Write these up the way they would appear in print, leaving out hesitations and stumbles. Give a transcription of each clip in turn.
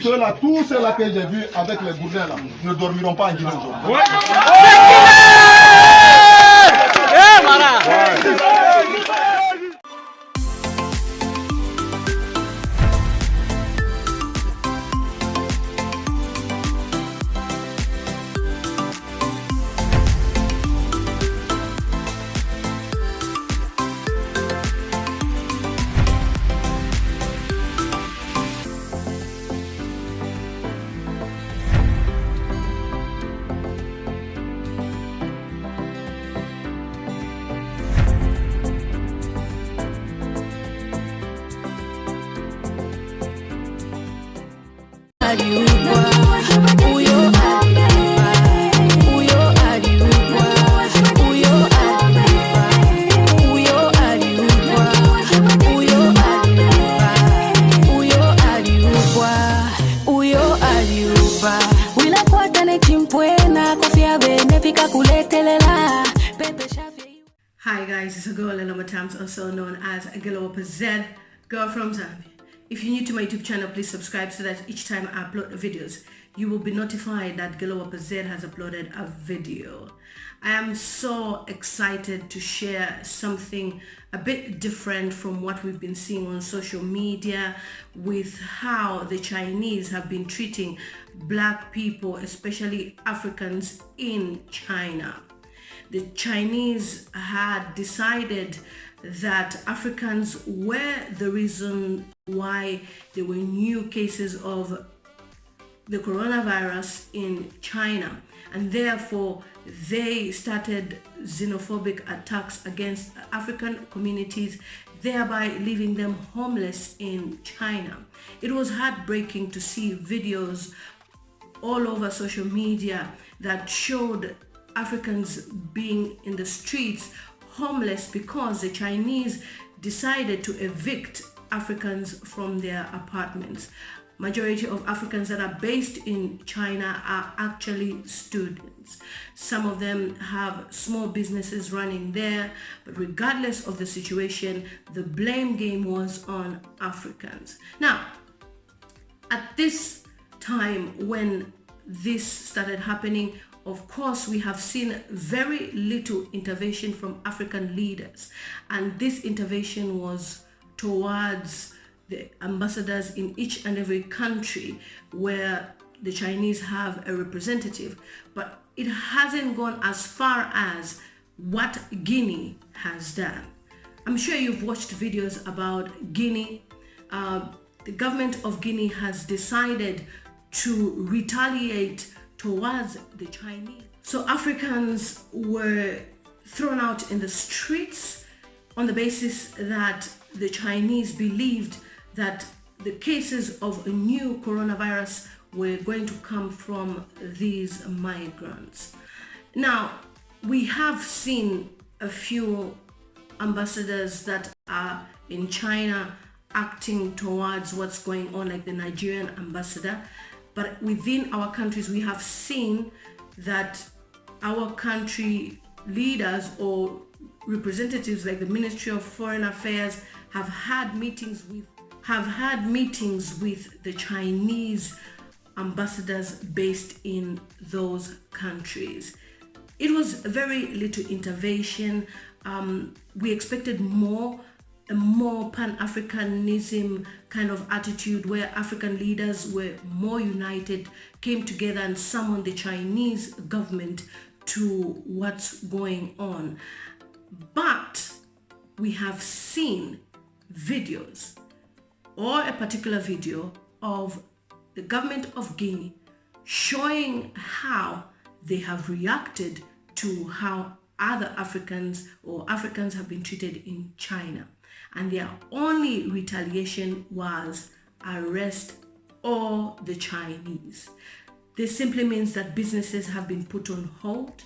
ceux-là, tous ceux-là que j'ai vus avec les bourrins là, ne dormiront pas en Guinée aujourd'hui. Hi guys, it's a girl lilymutamztv, also known as Z, girl from Zambia. If you're new to my YouTube channel, please subscribe so that each time I upload videos, you will be notified that Z has uploaded a video. I am so excited to share something a bit different from what we've been seeing on social media with how the Chinese have been treating black people, especially Africans in China. The Chinese had decided that Africans were the reason why there were new cases of the coronavirus in China, and therefore they started xenophobic attacks against African communities, thereby leaving them homeless in China. It was heartbreaking to see videos all over social media that showed Africans being in the streets homeless because the Chinese decided to evict Africans from their apartments. Majority of Africans that are based in China are actually students. Some of them have small businesses running there, but regardless of the situation, the blame game was on Africans. Now, at this time when this started happening, of course, we have seen very little intervention from African leaders, and this intervention was towards the ambassadors in each and every country where the Chinese have a representative, but it hasn't gone as far as what Guinea has done. I'm sure you've watched videos about Guinea. The government of Guinea has decided to retaliate towards the Chinese. So Africans were thrown out in the streets on the basis that the Chinese believed that the cases of a new coronavirus were going to come from these migrants. Now, we have seen a few ambassadors that are in China acting towards what's going on, like the Nigerian ambassador. But within our countries, we have seen that our country leaders or representatives like the Ministry of Foreign Affairs have had meetings with the Chinese ambassadors based in those countries. It was very little intervention. We expected a more Pan-Africanism kind of attitude where African leaders were more united, came together and summoned the Chinese government to what's going on. But we have seen videos, or a particular video of the government of Guinea showing how they have reacted to how other Africans or Africans have been treated in China. And their only retaliation was arrest all the Chinese. This simply means that businesses have been put on hold,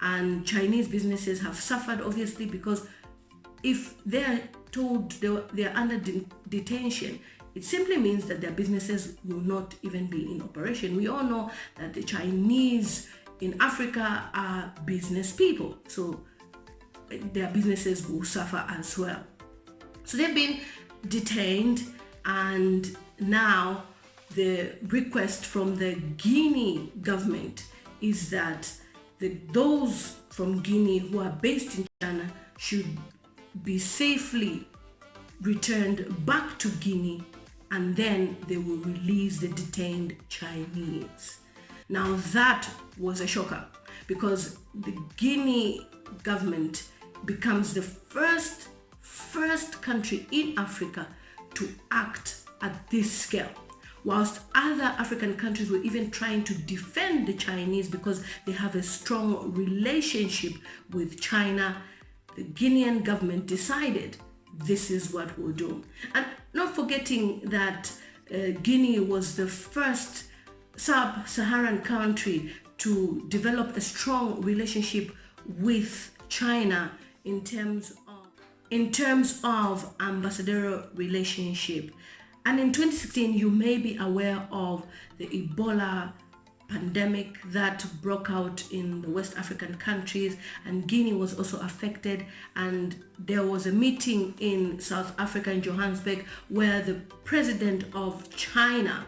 and Chinese businesses have suffered, obviously, because if they're told they're under detention, it simply means that their businesses will not even be in operation. We all know that the Chinese in Africa are business people, so their businesses will suffer as well. So they've been detained, and now the request from the Guinea government is that those from Guinea who are based in China should be safely returned back to Guinea, and then they will release the detained Chinese. Now that was a shocker, because the Guinea government becomes the first country in Africa to act at this scale. Whilst other African countries were even trying to defend the Chinese because they have a strong relationship with China, the Guinean government decided this is what we'll do. And not forgetting that Guinea was the first sub-Saharan country to develop a strong relationship with China in terms of ambassadorial relationship. And in 2016, you may be aware of the Ebola pandemic that broke out in the West African countries, and Guinea was also affected. And there was a meeting in South Africa, in Johannesburg, where the president of China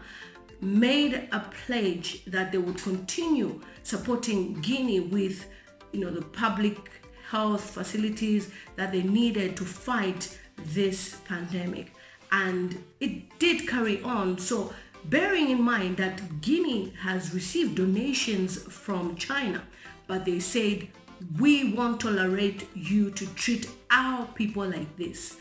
made a pledge that they would continue supporting Guinea with, the public health facilities that they needed to fight this pandemic. And it did carry on. So bearing in mind that Guinea has received donations from China, but they said, we won't tolerate you to treat our people like this.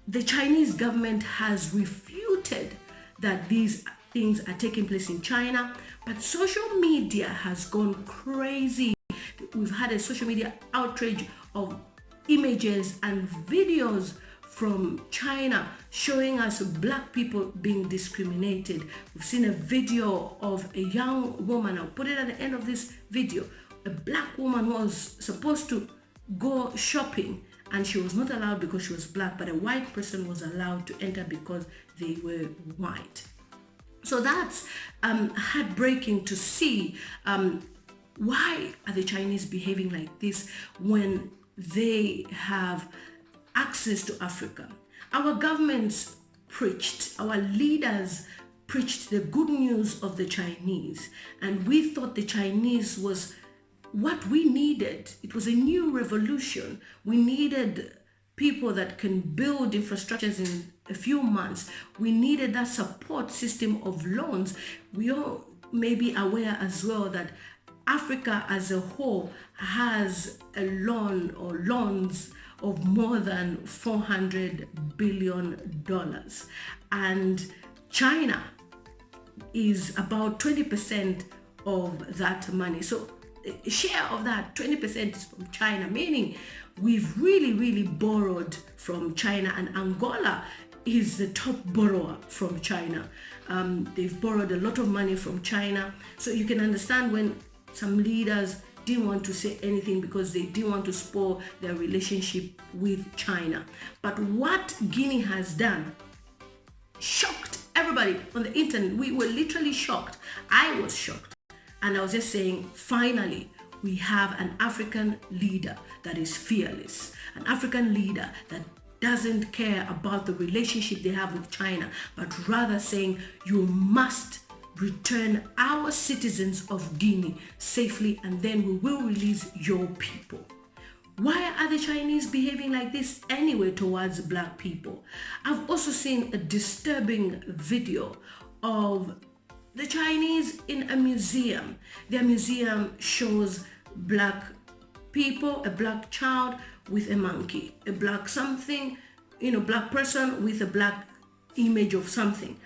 The Chinese government has refuted that these things are taking place in China, but social media has gone crazy. We've had a social media outrage of images and videos from China showing us black people being discriminated. We've seen a video of a young woman, I'll put it at the end of this video, a black woman who was supposed to go shopping and she was not allowed because she was black, but a white person was allowed to enter because they were white. So that's heartbreaking to see. Why are the Chinese behaving like this when they have access to Africa? Our governments preached, our leaders preached the good news of the Chinese, and we thought the Chinese was what we needed. It was a new revolution. We needed people that can build infrastructures in a few months. We needed that support system of loans. We all may be aware as well that Africa as a whole has a loan or loans of more than $400 billion. And China is about 20% of that money. So a share of that 20% is from China, meaning we've really borrowed from China, and Angola is the top borrower from China. They've borrowed a lot of money from China. So you can understand when some leaders didn't want to say anything because they didn't want to spoil their relationship with China. But what Guinea has done shocked everybody on the internet. We were literally shocked. I was shocked. And I was just saying, finally, we have an African leader that is fearless, an African leader that doesn't care about the relationship they have with China, but rather saying, you must return our citizens of Guinea safely, and then we will release your people. Why are the Chinese behaving like this anyway towards black people? I've also seen a disturbing video of the Chinese in a museum. Their museum shows black people, a black child with a monkey, a black something, black person with a black image of something,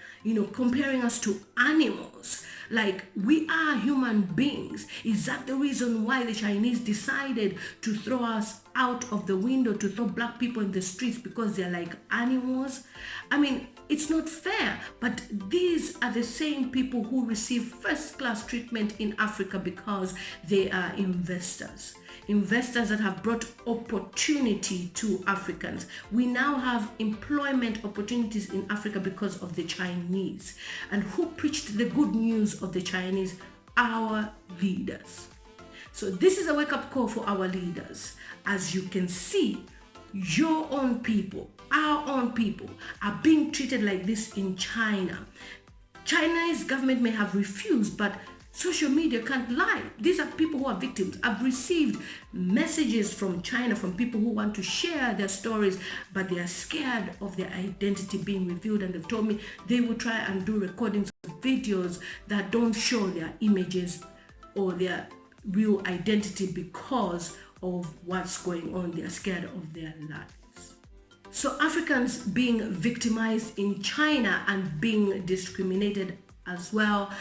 comparing us to animals. Like, we are human beings. Is that the reason why the Chinese decided to throw us out of the window, to throw black people in the streets because they're like animals? I mean, it's not fair. But these are the same people who receive first-class treatment in Africa because they are investors that have brought opportunity to Africans. We now have employment opportunities in Africa because of the Chinese. And who preached the good news of the Chinese? Our leaders. So this is a wake-up call for our leaders. As you can see, your own people, our own people are being treated like this in China. Chinese government may have refused, but social media can't lie. These are people who are victims. I've received messages from China from people who want to share their stories, but they are scared of their identity being revealed, and they've told me they will try and do recordings of videos that don't show their images or their real identity because of what's going on. They are scared of their lives. So Africans being victimized in China and being discriminated as well.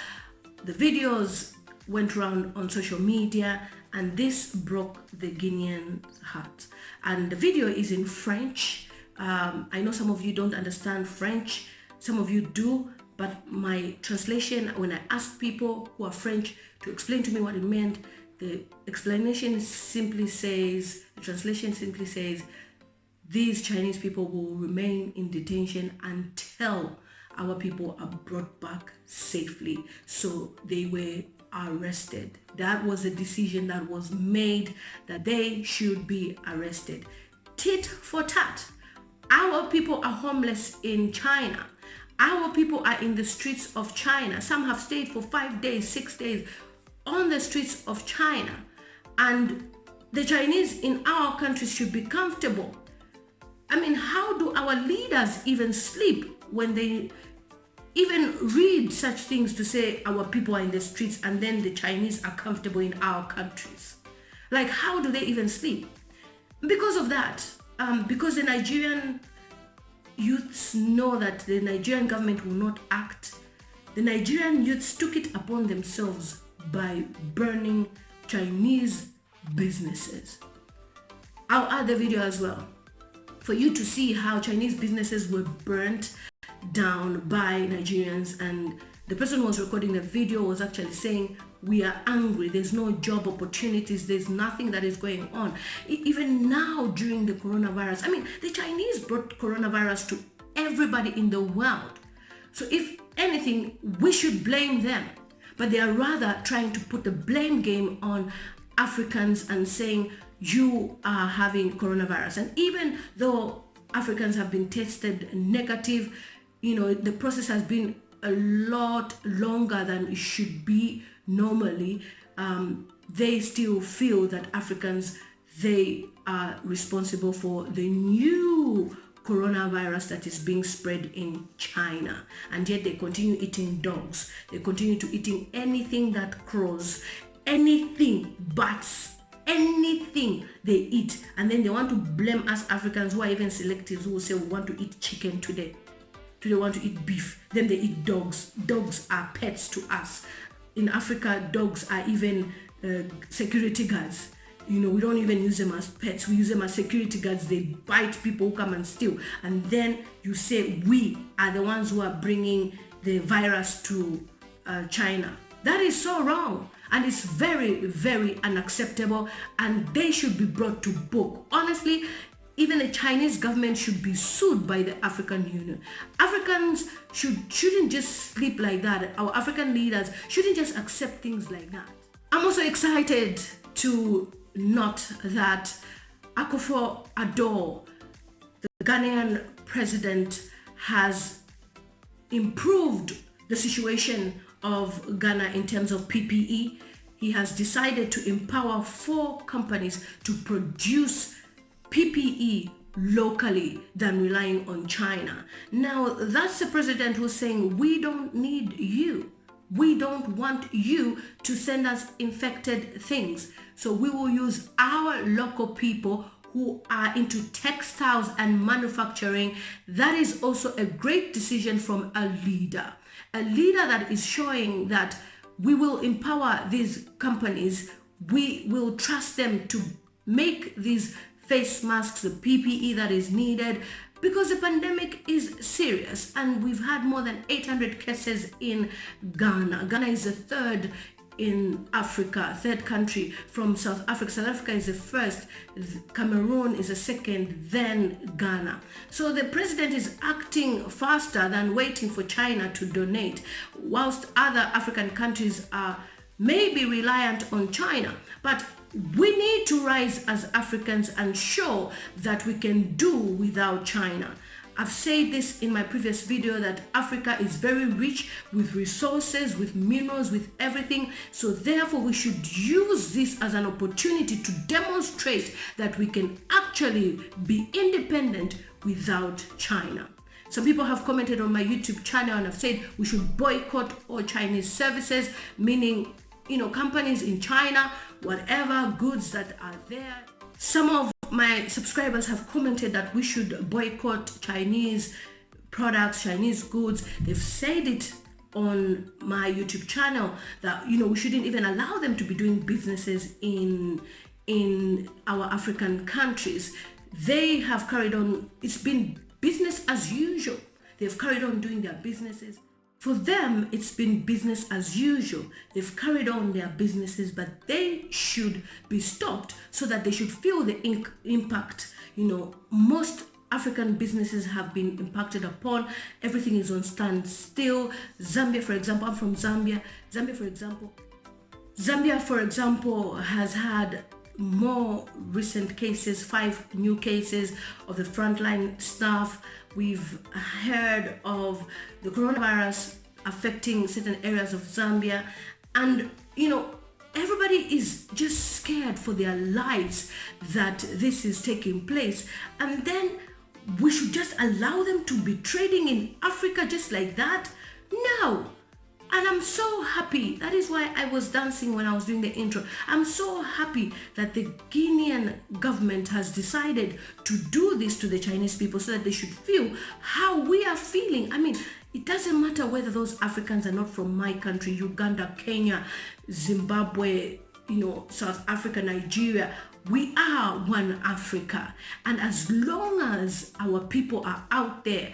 The videos went around on social media, and this broke the Guinean's heart. And the video is in French. I know some of you don't understand French, some of you do, but my translation, when I asked people who are French to explain to me what it meant, the translation simply says, these Chinese people will remain in detention until our people are brought back safely. So they were arrested. That was a decision that was made, that they should be arrested. Tit for tat. Our people are homeless in China. Our people are in the streets of China. Some have stayed for 5 days, 6 days on the streets of China. And the Chinese in our countries should be comfortable. I mean, how do our leaders even sleep when they even read such things to say our people are in the streets and then the Chinese are comfortable in our countries? Like, how do they even sleep? Because of that, because the Nigerian youths know that the Nigerian government will not act, the Nigerian youths took it upon themselves by burning Chinese businesses. I'll add the video as well for you to see how Chinese businesses were burnt down by Nigerians, and the person who was recording the video was actually saying, we are angry, there's no job opportunities, there's nothing that is going on. Even now during the coronavirus, I mean, the Chinese brought coronavirus to everybody in the world. So if anything, we should blame them, but they are rather trying to put the blame game on Africans and saying, you are having coronavirus. And even though Africans have been tested negative, you know, the process has been a lot longer than it should be normally. They still feel that Africans, they are responsible for the new coronavirus that is being spread in China. And yet they continue eating dogs. They continue to eating anything that crawls, anything bats, anything they eat. And then they want to blame us Africans who are even selective, who will say we want to eat chicken today. Today we want to eat beef. Then they eat dogs. Dogs are pets to us. In Africa, dogs are even security guards. You know, we don't even use them as pets. We use them as security guards. They bite people who come and steal. And then you say we are the ones who are bringing the virus to China. That is so wrong. And it's very, very unacceptable. And they should be brought to book. Honestly, even the Chinese government should be sued by the African Union. Africans shouldn't just sleep like that. Our African leaders shouldn't just accept things like that. I'm also excited to note that Akufo-Addo, the Ghanaian president, has improved the situation of Ghana in terms of PPE. He has decided to empower 4 companies to produce PPE locally than relying on China. Now, that's the president who's saying, we don't need you. We don't want you to send us infected things. So we will use our local people who are into textiles and manufacturing. That is also a great decision from a leader that is showing that we will empower these companies. We will trust them to make these face masks, the PPE that is needed, because the pandemic is serious and we've had more than 800 cases in Ghana. Ghana is the third in Africa, third country from South Africa. South Africa is the first, Cameroon is the second, then Ghana. So the president is acting faster than waiting for China to donate, whilst other African countries are maybe reliant on China. But we need to rise as Africans and show that we can do without China. I've said this in my previous video that Africa is very rich with resources, with minerals, with everything. So therefore we should use this as an opportunity to demonstrate that we can actually be independent without China. Some people have commented on my YouTube channel and have said we should boycott all Chinese services, meaning, companies in China, whatever goods that are there. Some of my subscribers have commented that we should boycott Chinese products, Chinese goods. They've said it on my YouTube channel that, we shouldn't even allow them to be doing businesses in our African countries. They have carried on, it's been business as usual. They've carried on doing their businesses. For them, it's been business as usual. They've carried on their businesses, but they should be stopped so that they should feel the impact. Most African businesses have been impacted upon. Everything is on standstill. Zambia, for example, I'm from Zambia. Zambia, for example, has had more recent cases, 5 new cases of the frontline staff. We've heard of the coronavirus affecting certain areas of Zambia, and everybody is just scared for their lives that this is taking place, and then we should just allow them to be trading in Africa just like that? No. And I'm so happy. That is why I was dancing when I was doing the intro. I'm so happy that the Guinean government has decided to do this to the Chinese people so that they should feel how we are feeling. I mean, it doesn't matter whether those Africans are not from my country, Uganda, Kenya, Zimbabwe, South Africa, Nigeria. We are one Africa. And as long as our people are out there,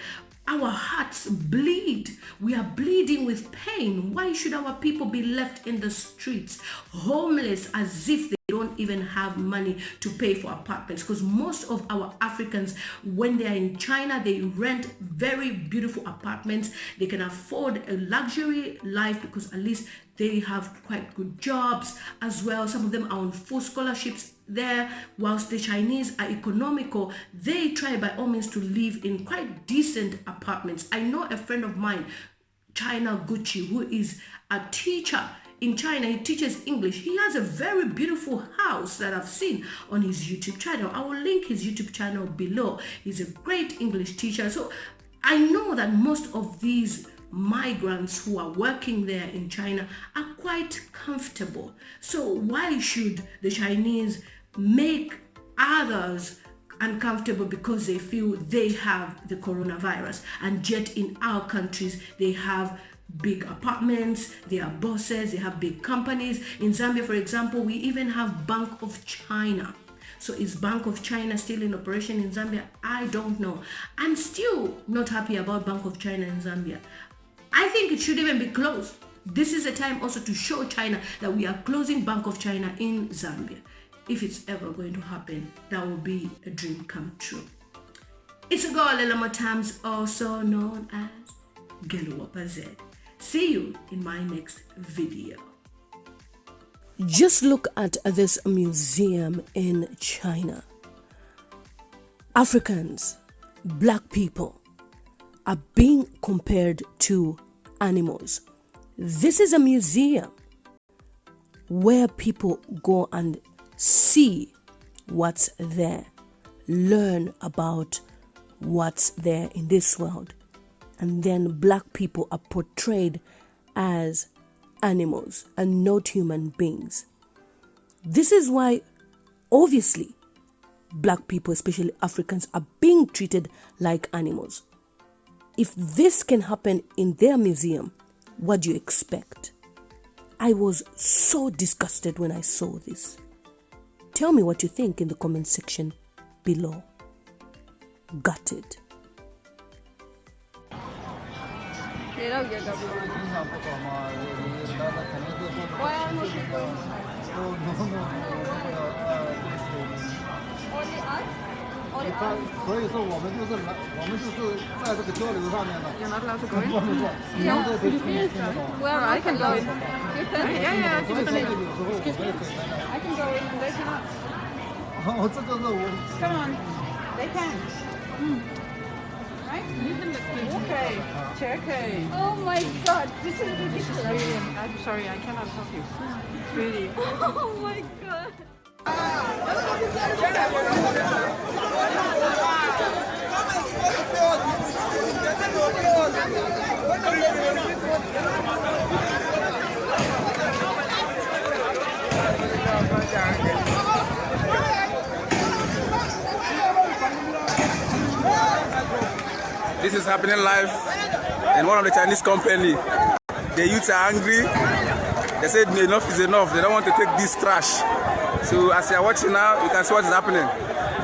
our hearts bleed. We are bleeding with pain. Why should our people be left in the streets, homeless, as if they don't even have money to pay for apartments? Because most of our Africans, when they are in China, they rent very beautiful apartments. They can afford a luxury life because at least they have quite good jobs as well. Some of them are on full scholarships there. Whilst the Chinese are economical, they try by all means to live in quite decent apartments. I know a friend of mine, China Gucci, who is a teacher in China. He teaches English. He has a very beautiful house that I've seen on his YouTube channel. I will link his YouTube channel below. He's a great English teacher. So I know that most of these migrants who are working there in China are quite comfortable. So why should the Chinese make others uncomfortable because they feel they have the coronavirus, and yet in our countries they have big apartments, they are bosses, they have big companies. In Zambia, for example, we even have Bank of China. So is Bank of China still in operation in Zambia? I don't know. I'm still not happy about Bank of China in Zambia. I think it should even be closed. This is a time also to show China that we are closing Bank of China in Zambia. If it's ever going to happen, that will be a dream come true. It's a girl, lilymutamztv, also known as Government Z. See you in my next video. Just look at this museum in China. Africans, black people, are being compared to animals. This is a museum where people go and see what's there, learn about what's there in this world, and then black people are portrayed as animals and not human beings. This is why, obviously, black people, especially Africans, are being treated like animals. If this can happen in their museum, what do you expect? I was so disgusted when I saw this. Tell me what you think in the comment section below. Gutted. Why almost people inside? Only us? Only us? 所以说我们就是在这个交流上面的。 You're not allowed to go in? Well, I can go in. Yeah, Excuse me. I can go in and they cannot. 这就是我。 Come on. They can. Right? Okay. Check it. Oh my god, this is ridiculous. Really, I'm sorry, I cannot help you. Really. Oh my god. This is happening live in one of the Chinese company. The youths are angry. They said enough is enough. They don't want to take this trash. So as you're watching now, you can see what is happening.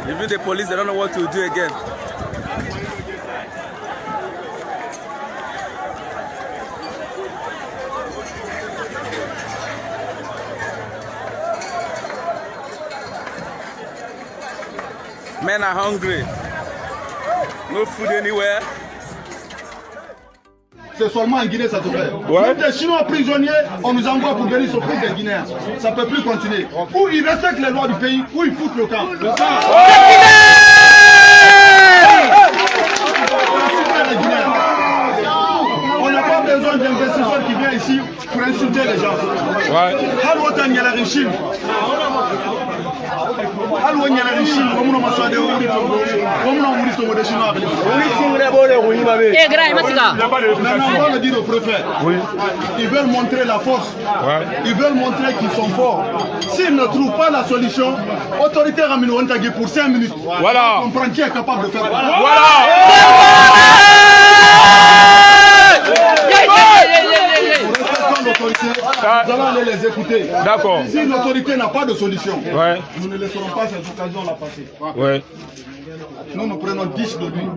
Even the police, they don't know what to do again. Men are hungry. No food anywhere. C'est seulement en Guinée ça se fait. Même des Chinois prisonniers, on nous envoie pour venir s'occuper des Guinéens. Ça ne peut plus continuer. Ou ils respectent les lois du pays, ou ils foutent le camp. On n'a pas besoin d'investisseurs qui viennent ici pour insulter les gens. Maintenant, on va le dire au préfet. Ils veulent montrer la force. Ils veulent montrer qu'ils sont forts. S'ils ne trouvent pas la solution, autorité ramène pour 5 minutes. Voilà. On comprend qui est capable de faire ça. Nous allons aller les écouter. D'accord. Si l'autorité n'a pas de solution, nous ne laisserons pas cette occasion-là passer. Nous prenons 10 de lui.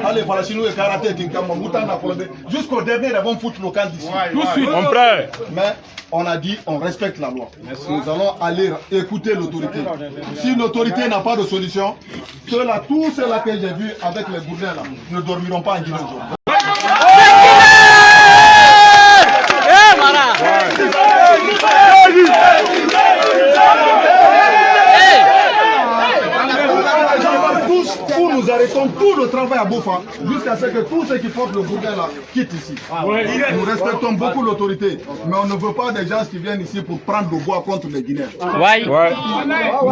Allez, voilà, si nous et karaté, jusqu'au dernier, ils vont foutre le camp d'ici. Tout de suite, on prêt. Mais on a dit, on respecte la loi. Nous allons aller écouter l'autorité. Si l'autorité n'a pas de solution, tous ceux-là que j'ai vus avec les bourdins là, ne dormiront pas en Guinée aujourd'hui. Nous arrêtons tout le travail à Bofa jusqu'à ce que tous ceux qui portent le bourdin là quittent ici. Nous respectons beaucoup l'autorité, mais on ne veut pas des gens qui viennent ici pour prendre le bois contre les Guinéens.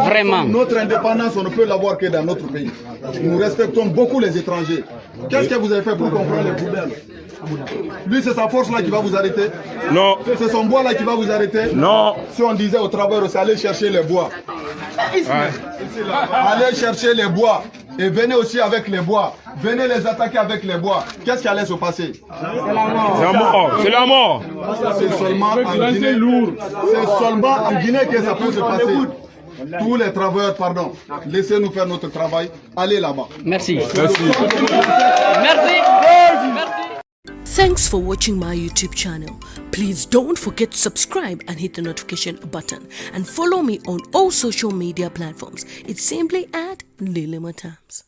Vraiment. Notre indépendance, on ne peut l'avoir que dans notre pays. Nous respectons beaucoup les étrangers. Qu'est-ce que vous avez fait pour comprendre les bourdins? Lui, c'est sa force là qui va vous arrêter? Non. C'est son bois là qui va vous arrêter? Non. Si on disait au travail, c'est aller chercher les bois. Allez chercher les bois. Et venez aussi avec les bois. Venez les attaquer avec les bois. Qu'est-ce qui allait se passer? C'est la mort. C'est la mort. C'est seulement en Guinée. C'est seulement en Guinée que ça peut se passer. Tous les travailleurs, pardon, laissez-nous faire notre travail. Allez là-bas. Merci. Merci. Merci. Thanks for watching my YouTube channel. Please don't forget to subscribe and hit the notification button. And follow me on all social media platforms. It's simply at lilymutamztv.